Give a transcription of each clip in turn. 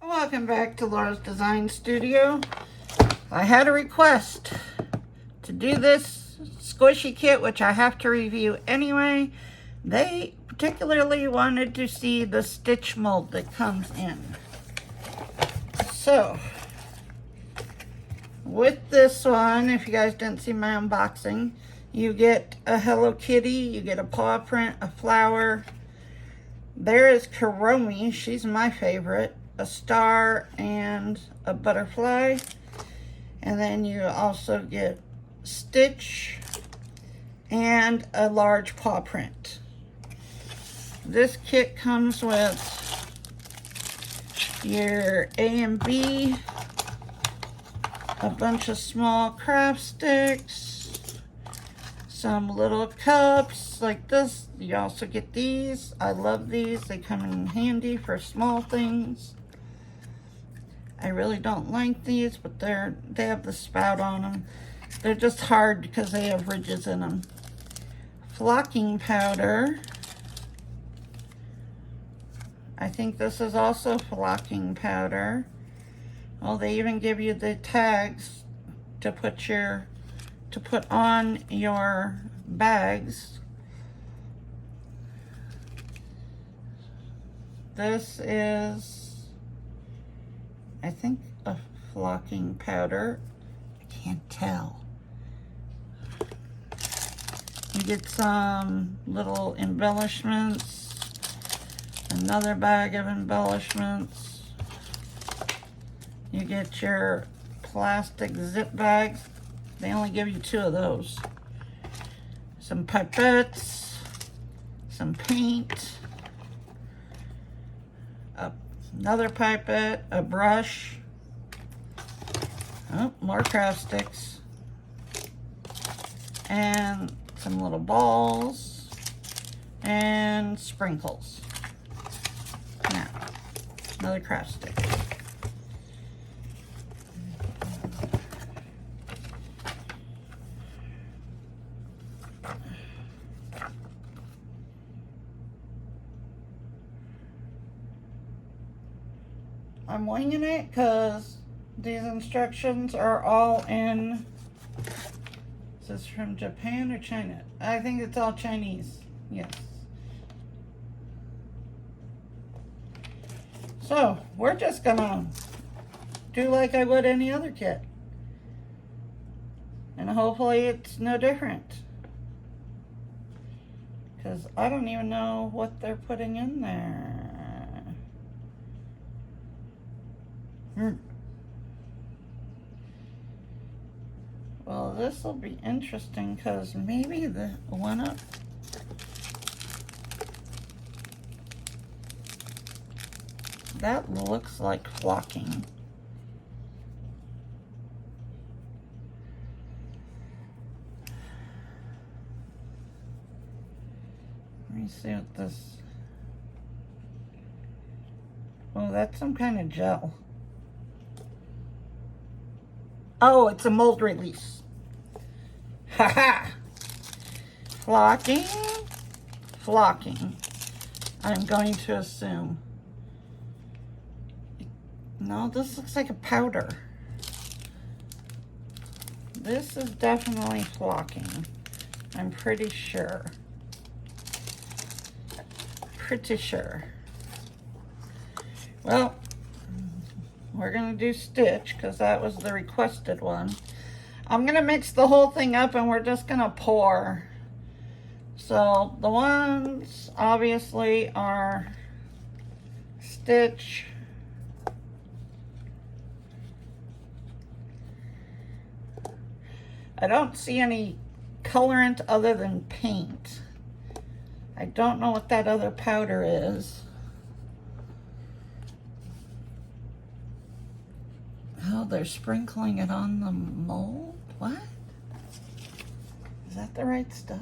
Welcome back to Laura's Design Studio. I had a request to do this squishy kit, which I have to review anyway. They particularly wanted to see the stitch mold that comes in. So, with this one, if you guys didn't see my unboxing, you get a Hello Kitty, you get a paw print, a flower. There is Karomi, she's my favorite. A star and a butterfly, and then you also get Stitch and a large paw print. This kit comes with your A and B, a bunch of small craft sticks, some little cups like this. You also get these. I love these. They come in handy for small things. I really don't like these, but they have the spout on them. They're just hard because they have ridges in them. Flocking powder. I think this is also flocking powder. Well, they even give you the tags to put on your bags. This is, I think, a flocking powder. I can't tell. You get some little embellishments, another bag of embellishments. You get your plastic zip bags. They only give you 2 of those. Some pipettes, some paint, another pipette, a brush, oh, more craft sticks, and some little balls, and sprinkles. Now, another craft stick. I'm winging it because these instructions are all in, is this from Japan or China? I think it's all Chinese, yes. So, we're just gonna do like I would any other kit. And hopefully it's no different. Because I don't even know what they're putting in there. Well, this will be interesting because maybe the one up. That looks like flocking. Let me see what this. Oh, that's some kind of gel. Oh, it's a mold release. Haha. Flocking. Flocking. I'm going to assume. No, this looks like a powder. This is definitely flocking. I'm pretty sure. Pretty sure. Well, we're gonna do Stitch because that was the requested one. I'm gonna mix the whole thing up and we're just gonna pour. So the ones obviously are Stitch, I don't see any colorant other than paint. I don't know what that other powder is. Oh, they're sprinkling it on the mold? What? Is that the right stuff?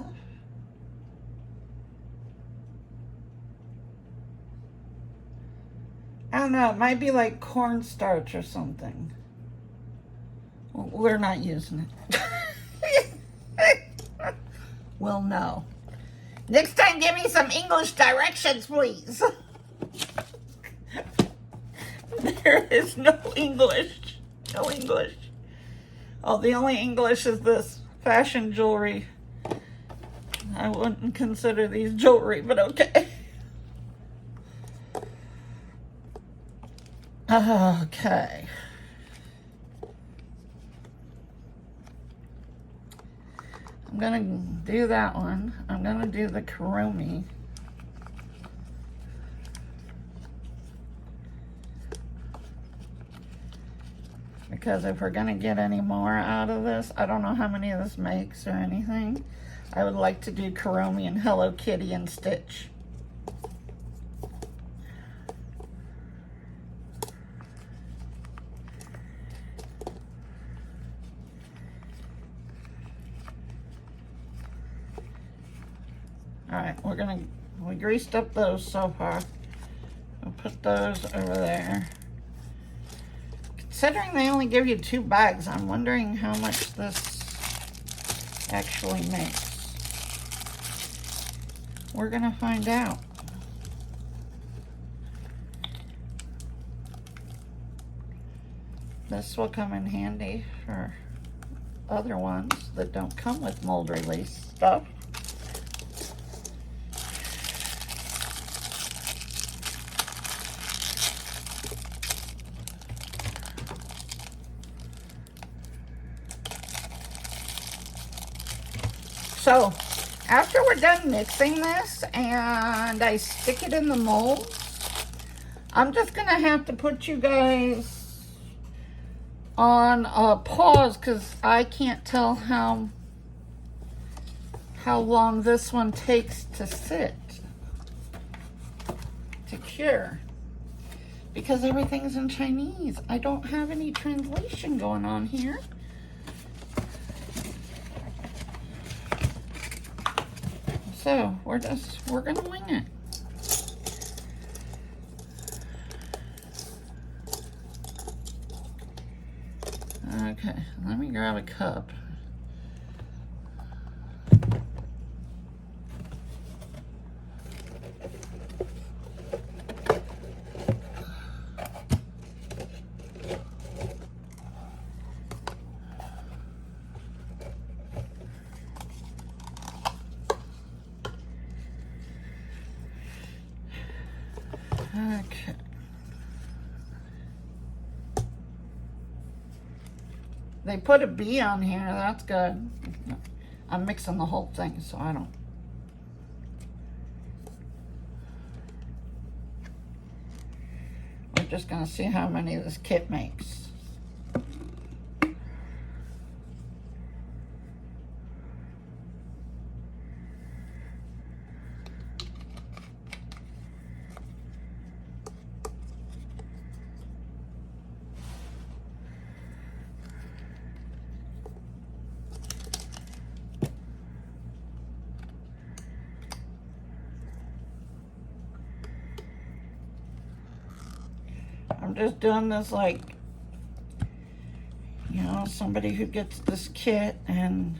I don't know. It might be like cornstarch or something. Well, we're not using it. Well, no. Next time, give me some English directions, please. There is no English. No English. Oh, the only English is this fashion jewelry. I wouldn't consider these jewelry, but okay. Okay. I'm gonna do that one. I'm gonna do the Kurumi. Because if we're gonna get any more out of this, I don't know how many of this makes or anything. I would like to do Kurumi and Hello Kitty and Stitch. Alright, we greased up those so far. We'll put those over there. Considering they only give you 2 bags, I'm wondering how much this actually makes. We're gonna find out. This will come in handy for other ones that don't come with mold release stuff. So, after we're done mixing this and I stick it in the mold, I'm just gonna have to put you guys on a pause because I can't tell how long this one takes to sit, to cure, because everything's in Chinese. I don't have any translation going on here. So we're gonna wing it. Okay, let me grab a cup. Okay. They put a B on here, that's good. I'm mixing the whole thing, so I don't. We're just gonna see how many this kit makes. I'm just doing this like, you know, somebody who gets this kit, and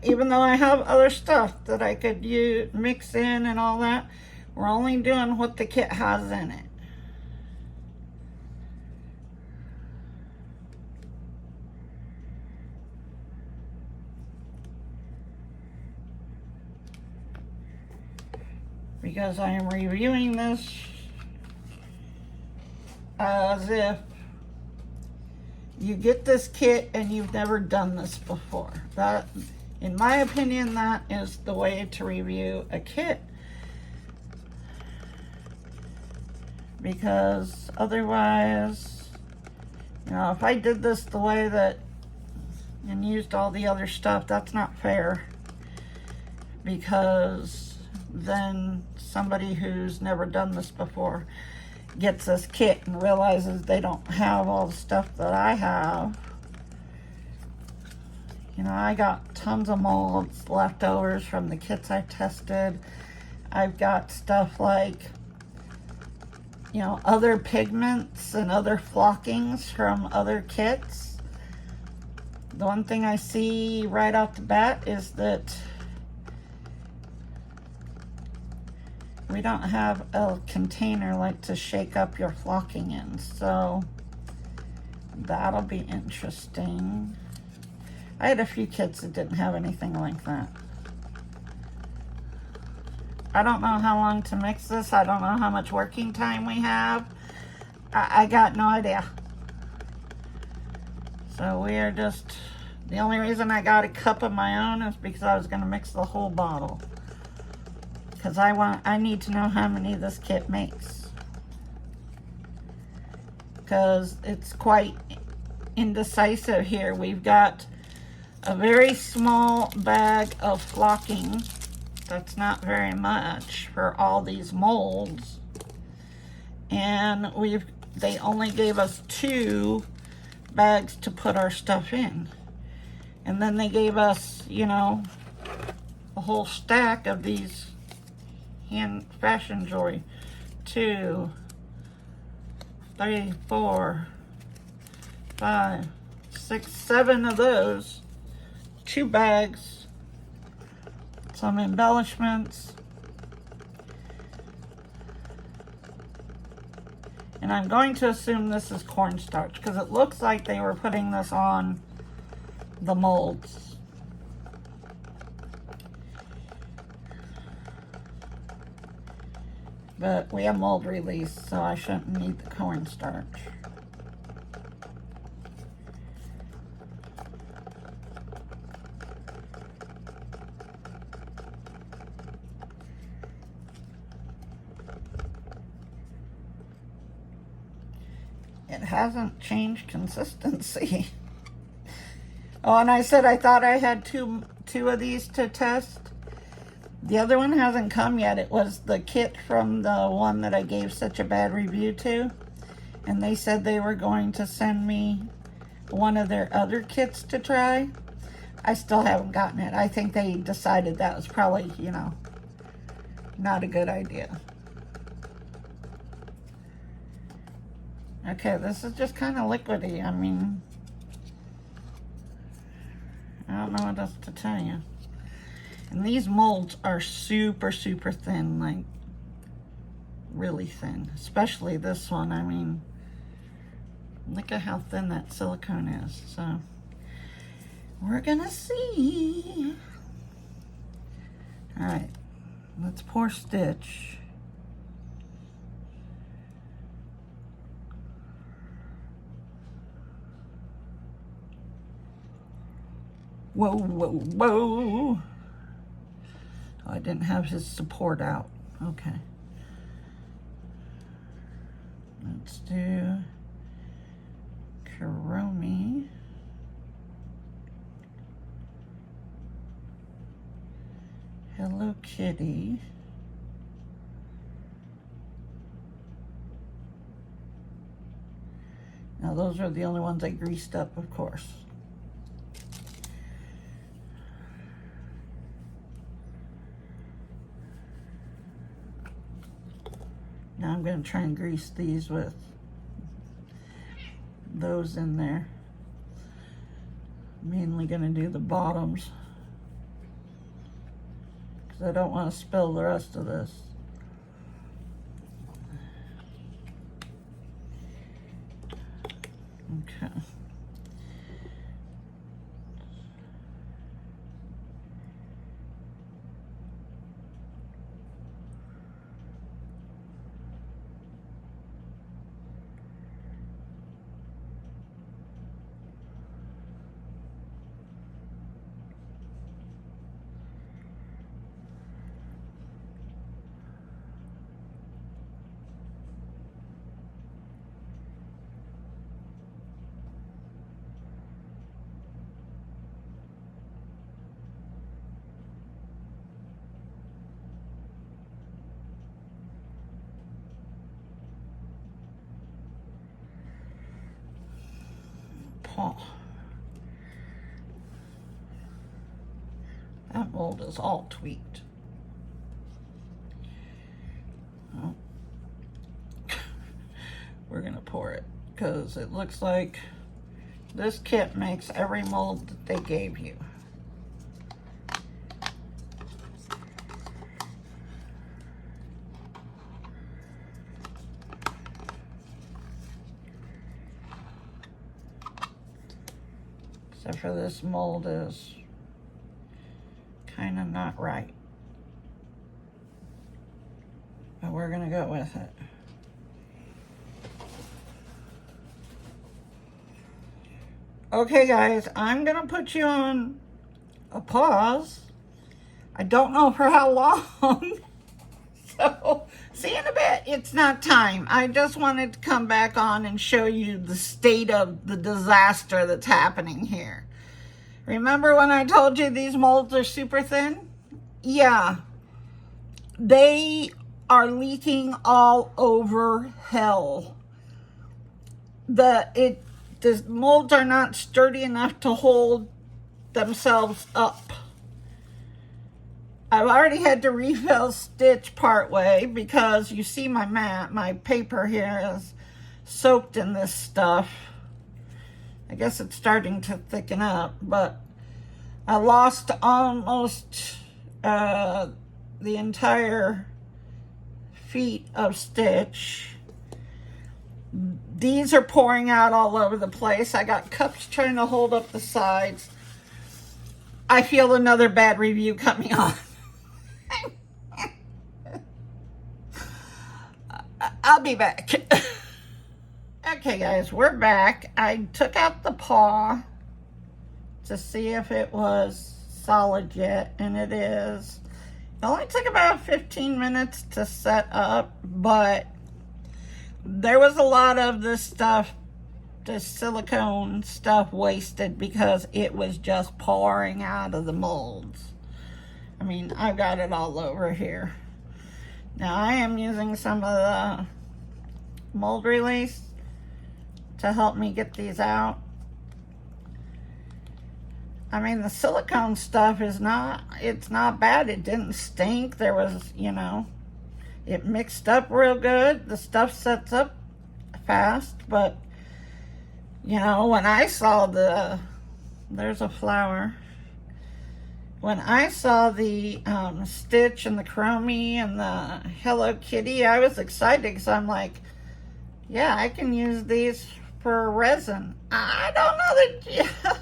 even though I have other stuff that I could use, mix in and all that, we're only doing what the kit has in it. Because I am reviewing this as if you get this kit and you've never done this before. That, in my opinion, that is the way to review a kit. Because otherwise, you know, if I did this the way that, and used all the other stuff, that's not fair. Because then somebody who's never done this before gets this kit and realizes they don't have all the stuff that I have. You know, I got tons of molds leftovers from the kits I tested. I've got stuff like, you know, other pigments and other flockings from other kits. The one thing I see right off the bat is that we don't have a container like to shake up your flocking in, so that'll be interesting. I had a few kits that didn't have anything like that. I don't know how long to mix this. I don't know how much working time we have. I got no idea. So we are just, the only reason I got a cup of my own is because I was going to mix the whole bottle. Because I need to know how many this kit makes. Because it's quite indecisive here. We've got a very small bag of flocking. That's not very much for all these molds. And they only gave us 2 bags to put our stuff in. And then they gave us, you know, a whole stack of these hand fashion jewelry. 2, 3, 4, 5, 6, 7 of those. 2 bags. Some embellishments. And I'm going to assume this is cornstarch because it looks like they were putting this on the molds. But we have mold release, so I shouldn't need the cornstarch. It hasn't changed consistency. Oh, and I said I thought I had two of these to test. The other one hasn't come yet. It was the kit from the one that I gave such a bad review to. And they said they were going to send me one of their other kits to try. I still haven't gotten it. I think they decided that was probably, you know, not a good idea. Okay, this is just kind of liquidy. I mean, I don't know what else to tell you. And these molds are super, super thin, like really thin. Especially this one. I mean, look at how thin that silicone is. So, we're gonna see. All right, let's pour stitch. Whoa, whoa, whoa. Oh, I didn't have his support out. Okay. Let's do Kuromi. Hello Kitty. Now those are the only ones I greased up, of course. Now I'm going to try and grease these with those in there. Mainly going to do the bottoms because I don't want to spill the rest of this. Okay. Oh, that mold is all tweaked. Oh. We're gonna pour it because it looks like this kit makes every mold that they gave you. Except for this mold is kind of not right. But we're gonna go with it. Okay guys, I'm gonna put you on a pause. I don't know for how long. So, see you in a bit. It's not time. I just wanted to come back on and show you the state of the disaster that's happening here. Remember when I told you these molds are super thin? Yeah. They are leaking all over hell. The molds are not sturdy enough to hold themselves up. I've already had to refill stitch part way because you see my paper here is soaked in this stuff. I guess it's starting to thicken up, but I lost almost the entire feet of stitch. These are pouring out all over the place. I got cups trying to hold up the sides. I feel another bad review coming on. I'll be back. Okay guys, we're back. I took out the paw to see if it was solid yet, and it is. It only took about 15 minutes to set up, but there was a lot of this stuff, the silicone stuff, wasted because it was just pouring out of the molds. I mean, I've got it all over here. Now I am using some of the mold release to help me get these out. I mean, the silicone stuff is it's not bad. It didn't stink. There was, you know, it mixed up real good. The stuff sets up fast, but you know, when I saw there's a flower. When I saw the Stitch and the Chromie and the Hello Kitty, I was excited because I'm like, yeah, I can use these for resin. I don't know that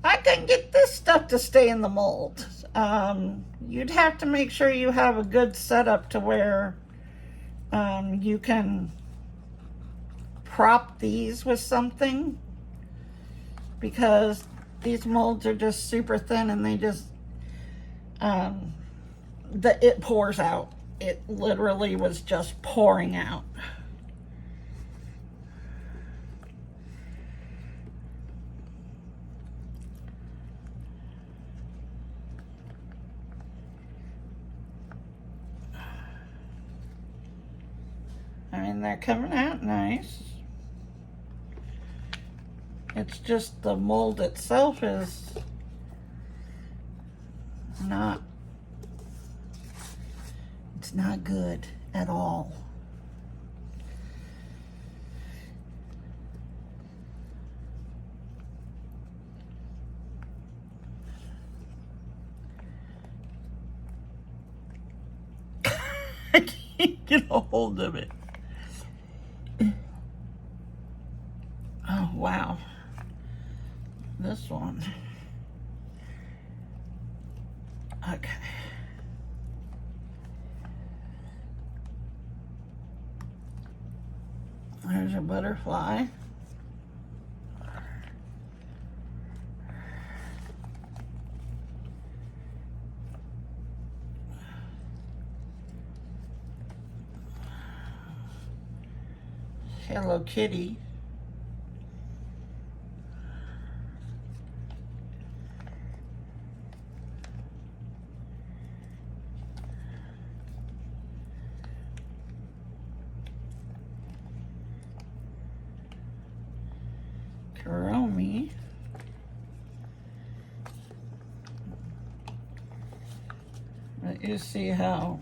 I can get this stuff to stay in the mold. You'd have to make sure you have a good setup to where you can prop these with something, because these molds are just super thin and they just, it pours out. It literally was just pouring out. I mean, they're coming out nice. It's just the mold itself is not, it's not good at all. I can't get a hold of it. Oh, wow. This one. Okay. There's a butterfly. Hello Kitty. Chromie. But you see how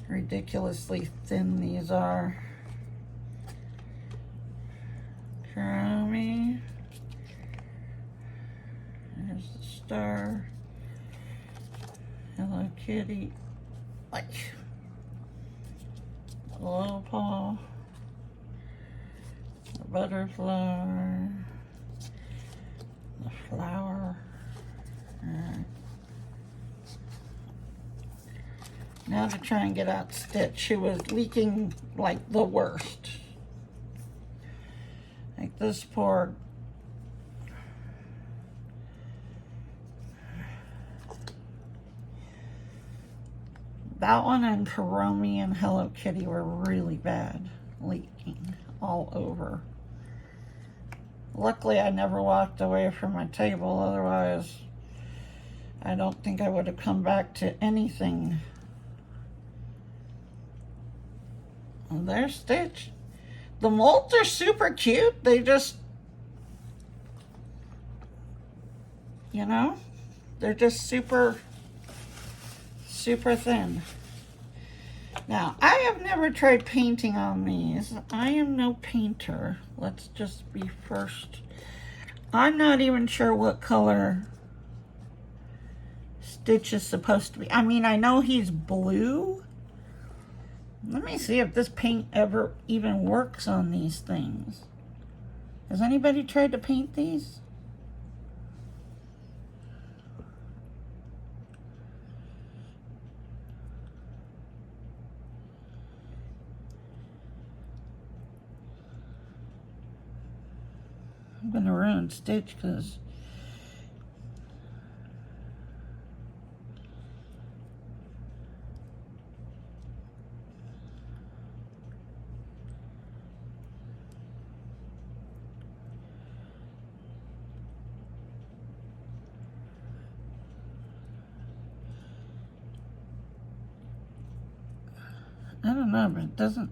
ridiculously thin these are. Chromie. There's the star. Hello Kitty. Like a little paw. A butterfly. the flower. Now to try and get out Stitch. She was leaking like the worst. Like this poor. That one and Karomi and Hello Kitty were really bad, leaking all over. Luckily, I never walked away from my table, otherwise I don't think I would have come back to anything. Oh, there's Stitch. The molds are super cute. They just, you know, they're just super thin. Now, I have never tried painting on these. I am no painter. Let's just be first. I'm not even sure what color Stitch is supposed to be. I mean, I know he's blue. Let me see if this paint ever even works on these things. Has anybody tried to paint these? I'm gonna ruin Stitch because I don't know, but it doesn't.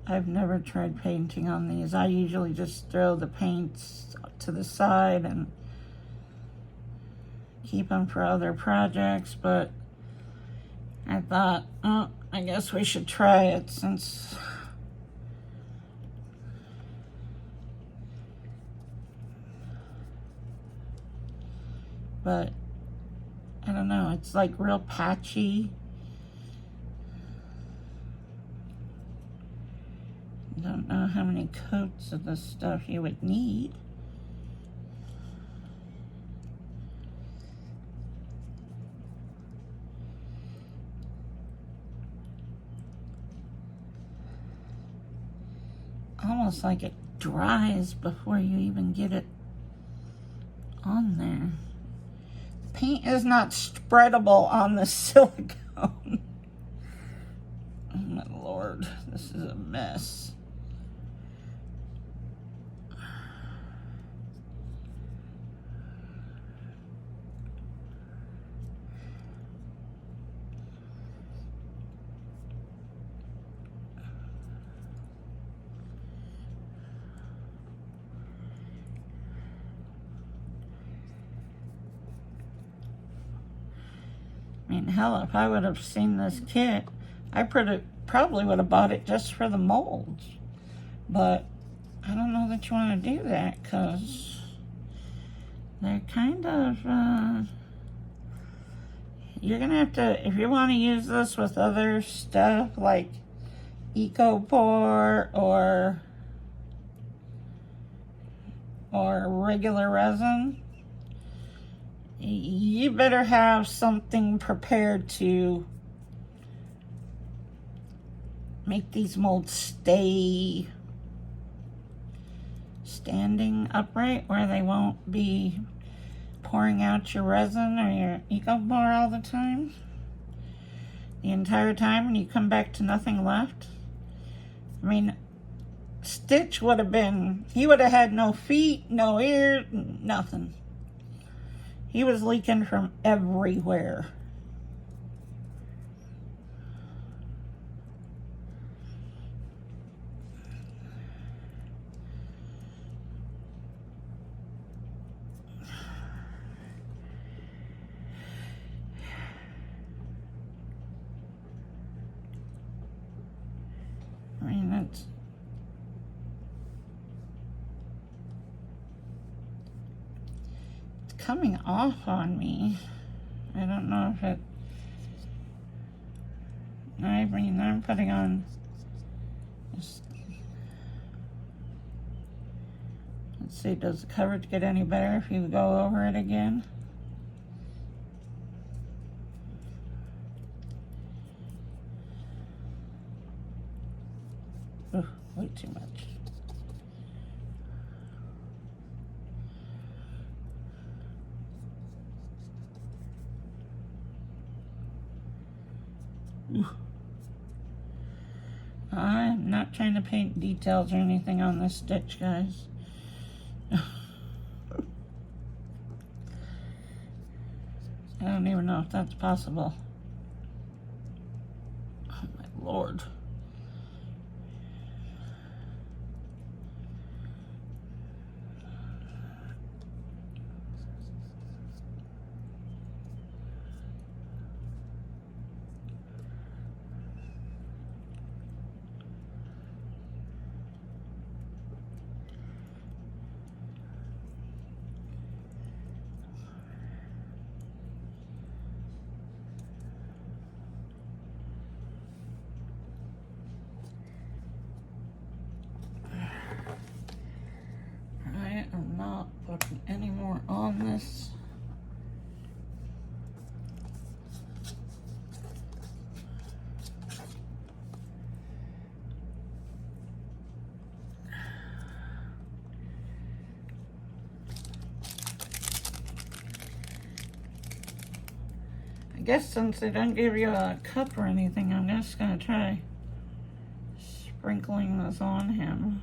I've never tried painting on these. I usually just throw the paints to the side and keep them for other projects, but I thought, oh, I guess we should try it since but I don't know, it's like real patchy. Don't know how many coats of this stuff you would need. Almost like it dries before you even get it on there. The paint is not spreadable on the silicone. Oh my Lord, this is a mess. I mean, hell, if I would have seen this kit, I probably would have bought it just for the molds. But I don't know that you want to do that because they're kind of, you're going to have to, if you want to use this with other stuff like EcoPore or regular resin, you better have something prepared to make these molds stay standing upright where they won't be pouring out your resin or your EcoPore all the time, the entire time, and you come back to nothing left. I mean, Stitch would have been, he would have had no feet, no ears, nothing. He was leaking from everywhere. I mean, it's coming off on me. I don't know if it, I mean, I'm putting on this. Let's see, does the coverage get any better if you go over it again? Ooh, way too much. I'm not trying to paint details or anything on this stitch, guys. I don't even know if that's possible. Oh my Lord. I'm not putting any more on this. I guess since they don't give you a cup or anything, I'm just gonna try sprinkling this on him.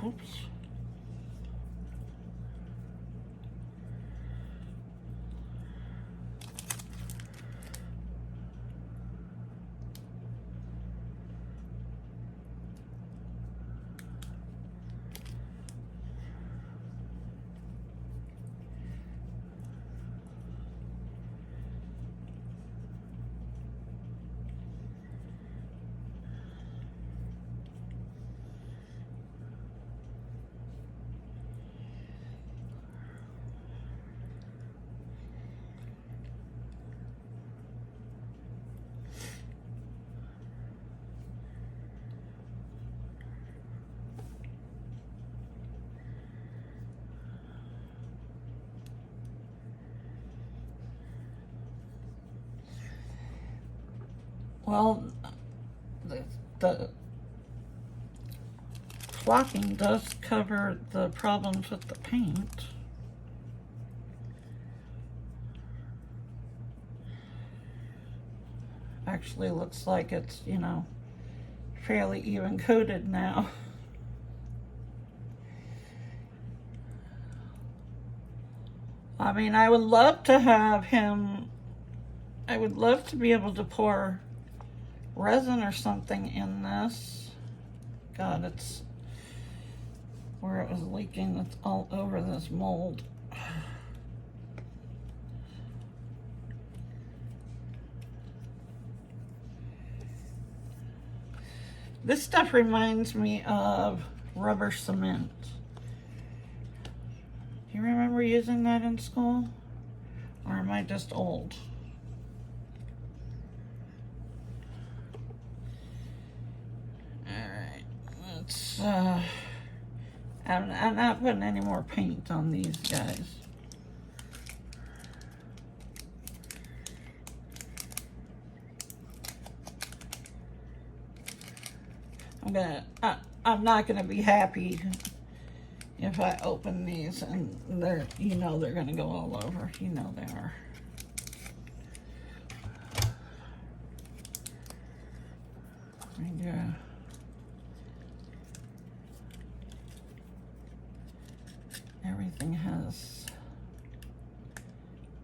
Oops. Well, the flocking does cover the problems with the paint. Actually looks like it's, you know, fairly even coated now. I mean, I would love to have him, I would love to be able to pour resin or something in this. God, it's where it was leaking, it's all over this mold. This stuff reminds me of rubber cement. Do you remember using that in school? Or am I just old? Alright, let's, I'm not putting any more paint on these guys. I'm not gonna be happy if I open these and they're, you know, they're gonna go all over. You know they are. Yeah. Everything has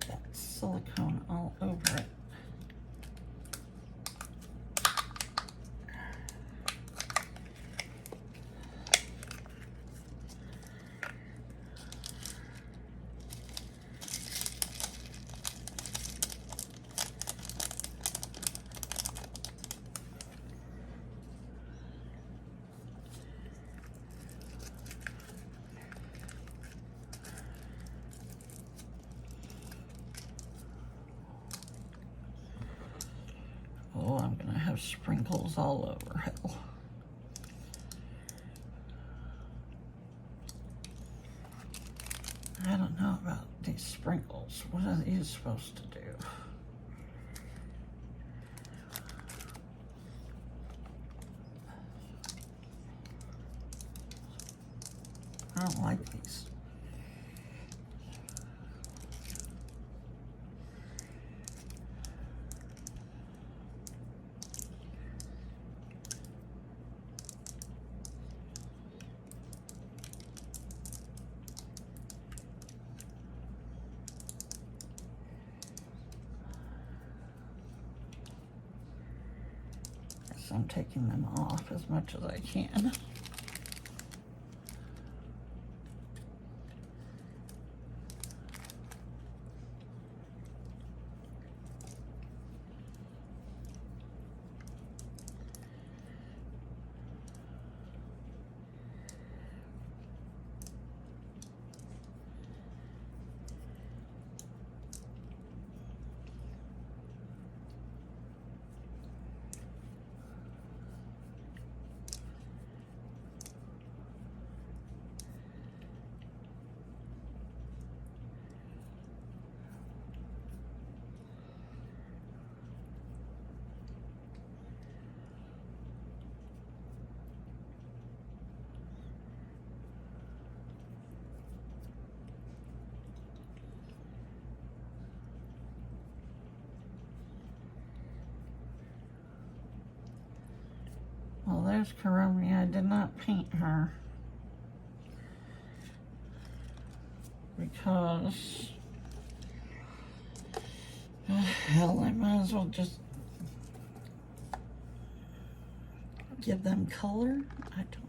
that silicone all over it. there's sprinkles all over. Hell. I don't know about these sprinkles. What are these supposed to do? I don't like these. So I'm taking them off as much as I can. Well, there's Karomi. I did not paint her because, hell, I might as well just give them color. I don't know.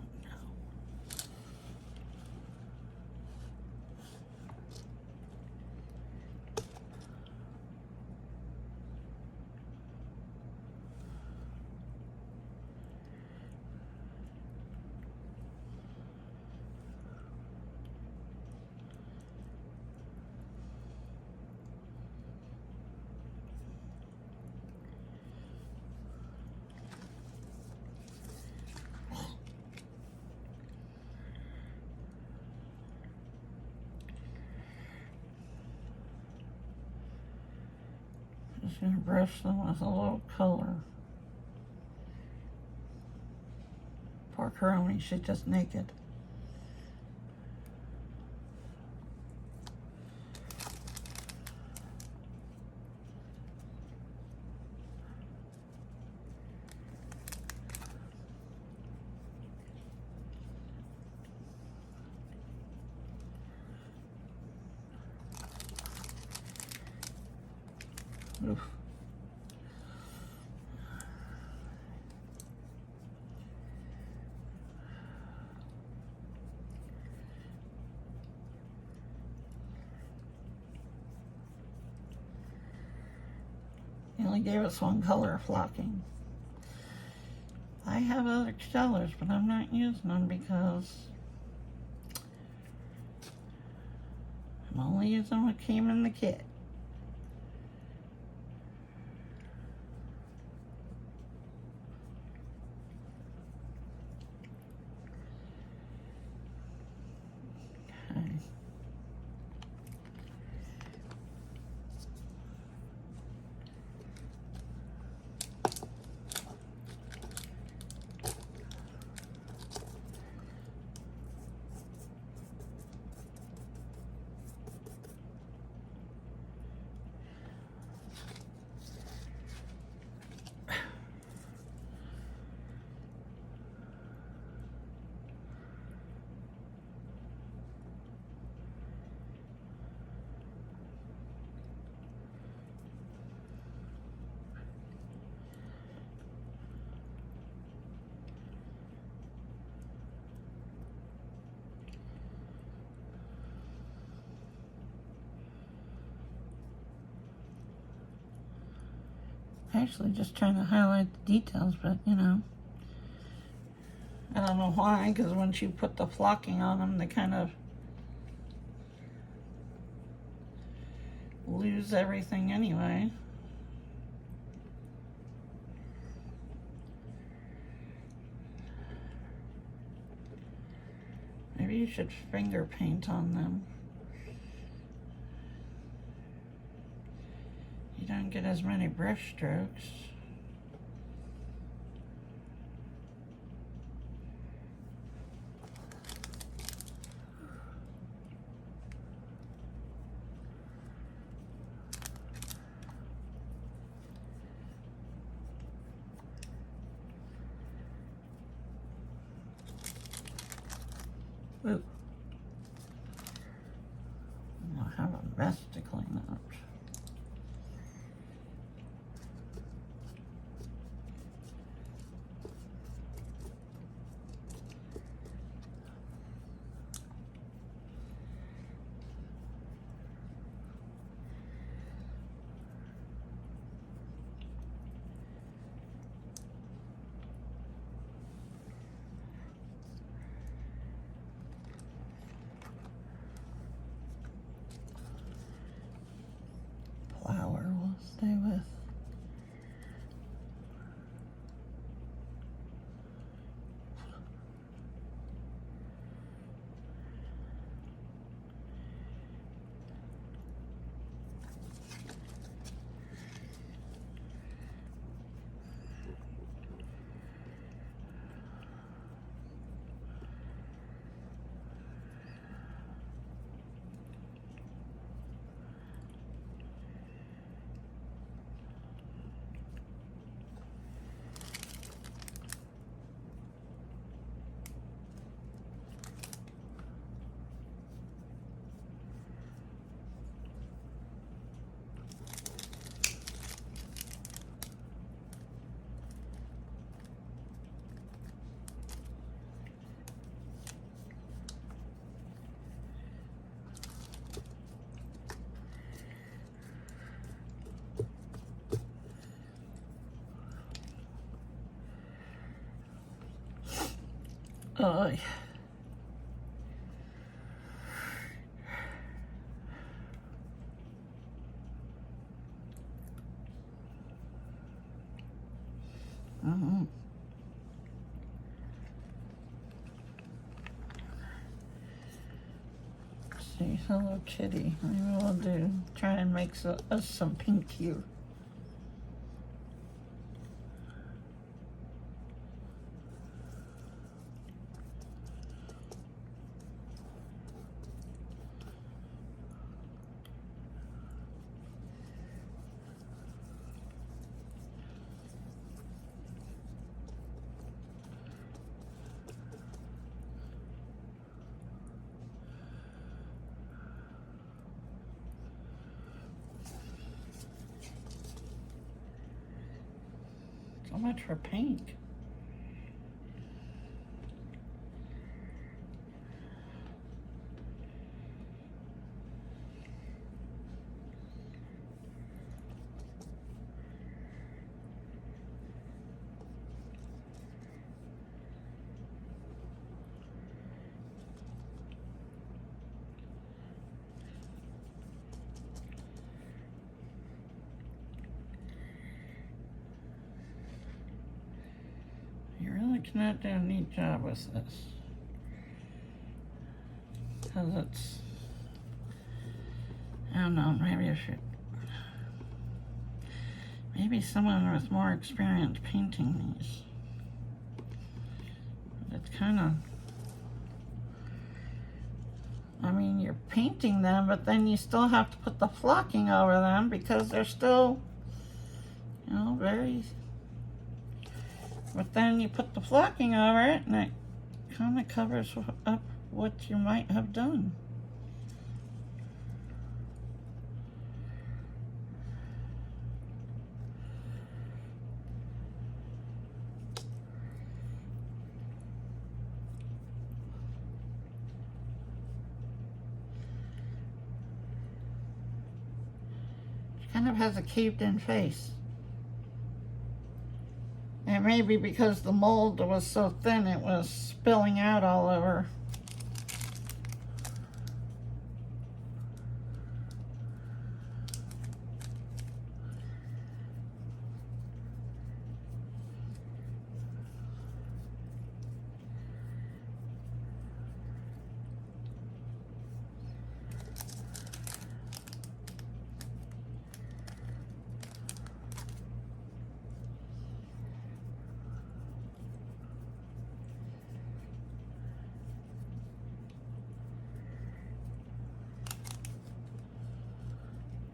Just gonna brush them with a little color. Poor Karomi, she's just naked. Oof. He only gave us one color flocking. I have other colors, but I'm not using them because I'm only using what came in the kit. Okay. Actually just trying to highlight the details, but you know, I don't know why, because once you put the flocking on them, they kind of lose everything anyway. Maybe you should finger paint on them. You don't get as many brush strokes. Ooh. I have a mess to clean up. Flower will stay with. Oh, see, Hello Kitty. Maybe we'll try and make us some pink here. So much for pink. You really cannot do a neat job with this. Because it's, I don't know, maybe I should, maybe someone with more experience painting these. It's kind of, I mean, you're painting them, but then you still have to put the flocking over them because they're still, you know, very, but then you put the flocking over it and it kind of covers up what you might have done. She kind of has a caved in face. And maybe because the mold was so thin, it was spilling out all over.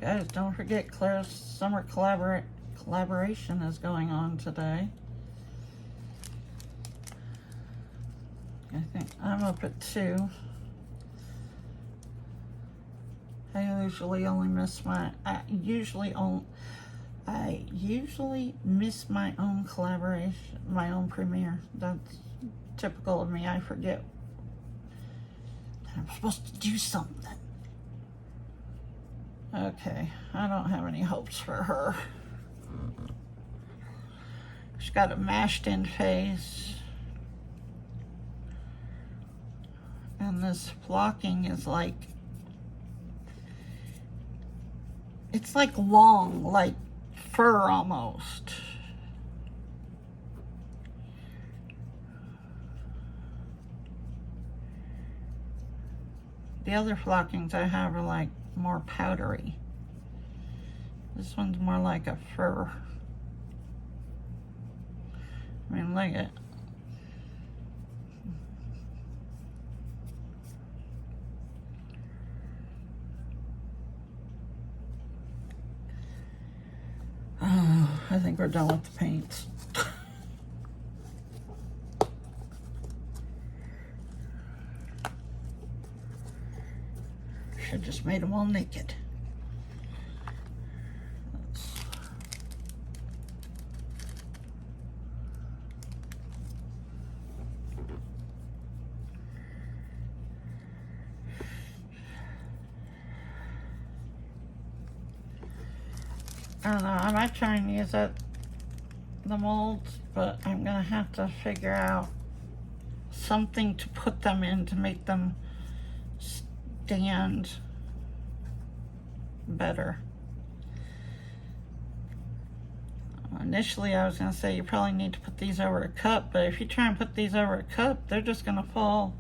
Guys, don't forget Claire's summer collaboration is going on today. I think I'm up at 2. I usually only miss I usually miss my own collaboration, my own premiere. That's typical of me. I forget that I'm supposed to do something. Okay, I don't have any hopes for her. She's got a mashed in face. And this flocking is like, it's like long, like fur almost. The other flockings I have are like more powdery. This one's more like a fur. I mean, look at it. Oh, I think we're done with the paints. Should just made them all naked. I don't know, I might try and use the molds, but I'm gonna have to figure out something to put them in to make them stand better. Initially I was gonna say you probably need to put these over a cup, but if you try and put these over a cup, they're just gonna fall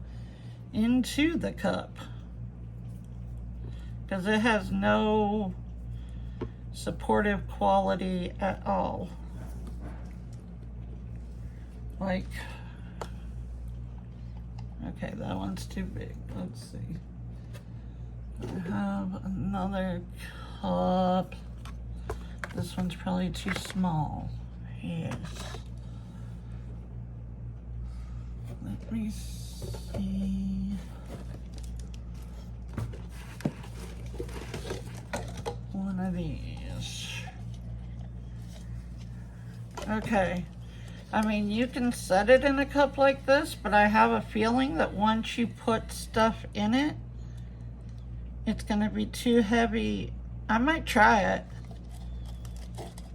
into the cup because it has no supportive quality at all. Like, okay, that one's too big. Let's see. I have another cup. This one's probably too small. Yes. Let me see. One of these. Okay. I mean, you can set it in a cup like this, but I have a feeling that once you put stuff in it, it's gonna be too heavy. I might try it.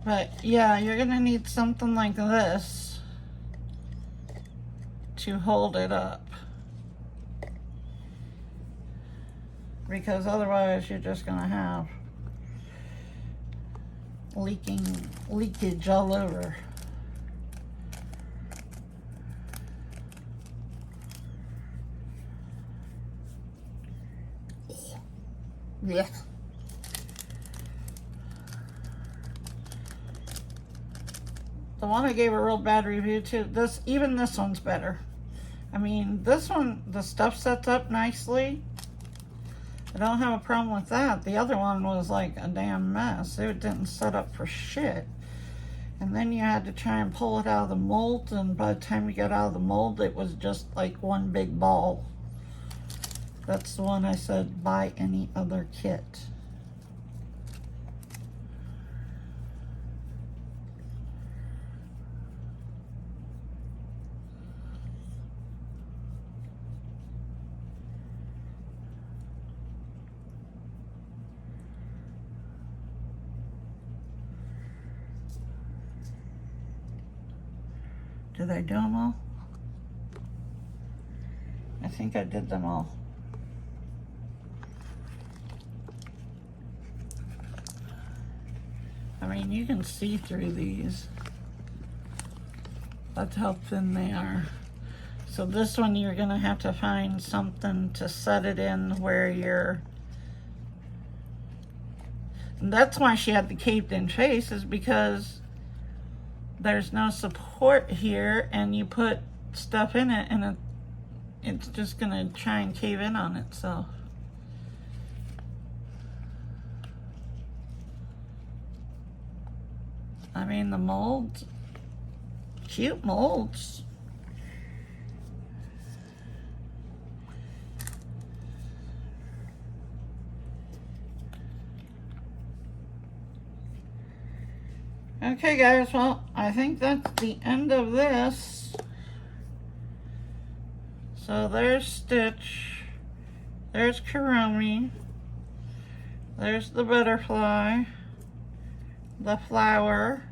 But yeah, you're gonna need something like this to hold it up. Because otherwise you're just gonna have leakage all over. Yeah. The one I gave a real bad review to, even this one's better. I mean, this one, the stuff sets up nicely. I don't have a problem with that. The other one was like a damn mess. It didn't set up for shit. And then you had to try and pull it out of the mold, and by the time you got out of the mold, it was just like one big ball. That's the one I said, buy any other kit. Did I do them all? I think I did them all. I mean, you can see through these. That's how thin they are. So this one, you're gonna have to find something to set it in where you're... And that's why she had the caved in face, is because there's no support here, and you put stuff in it, and it's just gonna try and cave in on itself. I mean, the molds, cute molds. Okay guys, well, I think that's the end of this. So there's Stitch, there's Kuromi, there's the butterfly, the flower,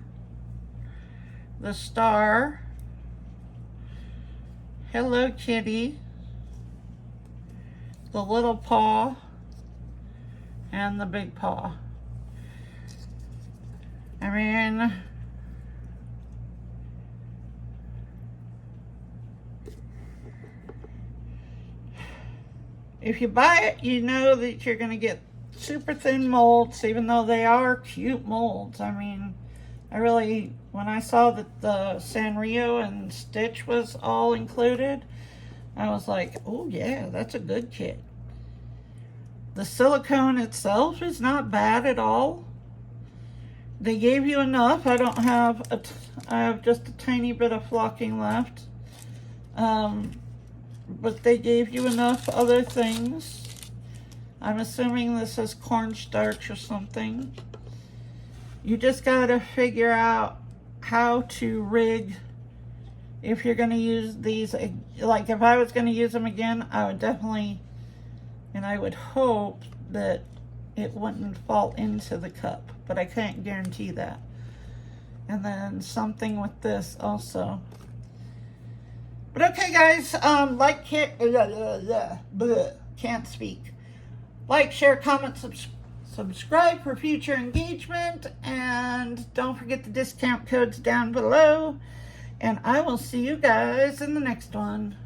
the star, Hello Kitty, the little paw, and the big paw. I mean, if you buy it, you know that you're going to get super thin molds, even though they are cute molds. I mean, I really, when I saw that the Sanrio and Stitch was all included, I was like, oh yeah, that's a good kit. The silicone itself is not bad at all. They gave you enough. I don't have I have just a tiny bit of flocking left. But they gave you enough other things. I'm assuming this is cornstarch or something. You just gotta figure out how to rig if you're gonna use these. Like if I was gonna use them again, I would definitely, and I would hope that it wouldn't fall into the cup, but I can't guarantee that. And then something with this also. But okay guys, can't speak. Like, share, comment, subscribe for future engagement, and don't forget the discount codes down below. And I will see you guys in the next one.